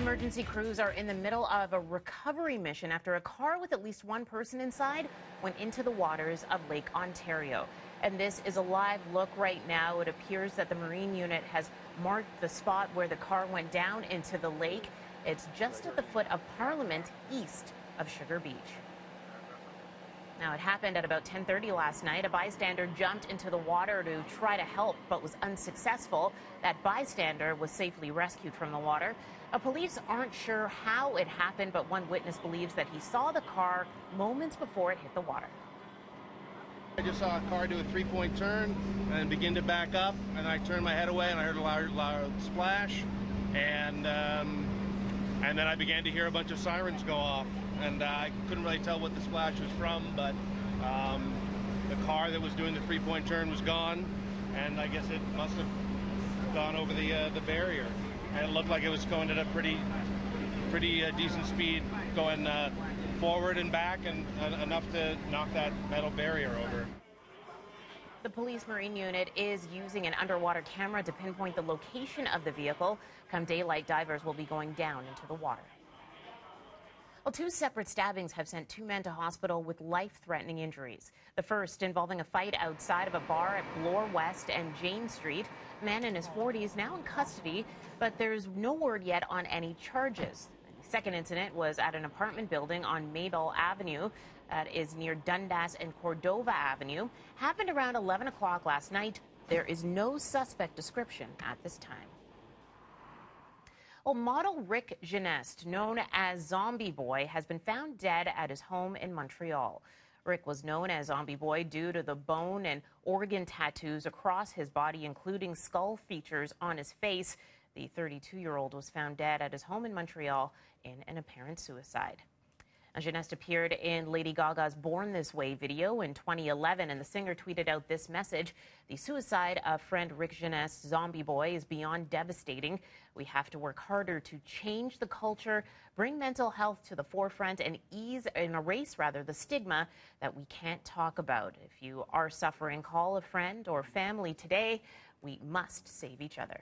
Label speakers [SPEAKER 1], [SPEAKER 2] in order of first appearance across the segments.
[SPEAKER 1] Emergency crews are in the middle of a recovery mission after a car with at least one person inside went into the waters of Lake Ontario. And this is a live look right now. It appears that the Marine unit has marked the spot where the car went down into the lake. It's just at the foot of Parliament, east of Sugar Beach. Now, it happened at about 10:30 last night. A bystander jumped into the water to try to help, but was unsuccessful. That bystander was safely rescued from the water. Police aren't sure how it happened, but one witness believes that he saw the car moments before it hit the water.
[SPEAKER 2] I just saw a car do a three-point turn and begin to back up, and I turned my head away and I heard a loud splash, and then I began to hear a bunch of sirens go off, and I couldn't really tell what the splash was from, but the car that was doing the three-point turn was gone, and I guess it must have gone over the barrier, and it looked like it was going at a pretty decent speed, going forward and back, and enough to knock that metal barrier over.
[SPEAKER 1] The police marine unit is using an underwater camera to pinpoint the location of the vehicle. Come daylight, divers will be going down into the water. Well, two separate stabbings have sent two men to hospital with life-threatening injuries. The first involving a fight outside of a bar at Bloor West and James Street. A man in his 40s now in custody, but there's no word yet on any charges. The second incident was at an apartment building on Maybell Avenue. That is near Dundas and Cordova Avenue. Happened around 11 o'clock last night. There is no suspect description at this time. Well, model Rick Genest, known as Zombie Boy, has been found dead at his home in Montreal. Rick was known as Zombie Boy due to the bone and organ tattoos across his body, including skull features on his face. The 32-year-old was found dead at his home in Montreal in an apparent suicide. Genest appeared in Lady Gaga's Born This Way video in 2011, and the singer tweeted out this message: "The suicide of friend Rick Genest, Zombie Boy, is beyond devastating. We have to work harder to change the culture, bring mental health to the forefront, and erase the stigma that we can't talk about. If you are suffering, call a friend or family today. We must save each other."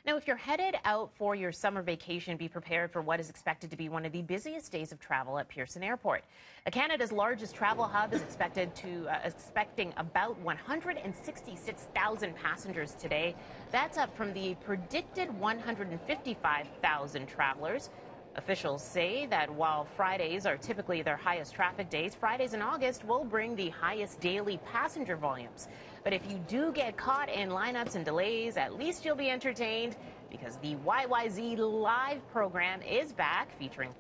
[SPEAKER 1] Now, if you're headed out for your summer vacation, be prepared for what is expected to be one of the busiest days of travel at Pearson Airport. Canada's largest travel hub is expecting about 166,000 passengers today. That's up from the predicted 155,000 travelers. Officials say that while Fridays are typically their highest traffic days, Fridays in August will bring the highest daily passenger volumes. But if you do get caught in lineups and delays, at least you'll be entertained, because the YYZ Live program is back, featuring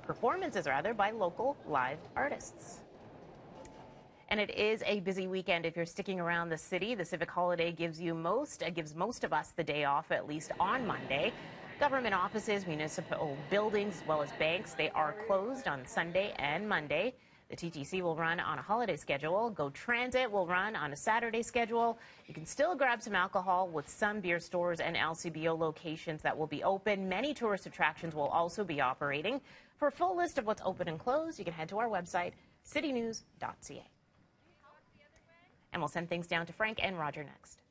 [SPEAKER 1] performances by local live artists. And it is a busy weekend if you're sticking around the city. The Civic Holiday gives most of us the day off, at least on Monday. Government offices, municipal buildings, as well as banks, they are closed on Sunday and Monday. The TTC will run on a holiday schedule. Go Transit will run on a Saturday schedule. You can still grab some alcohol with some beer stores and LCBO locations that will be open. Many tourist attractions will also be operating. For a full list of what's open and closed, you can head to our website, citynews.ca. And we'll send things down to Frank and Roger next.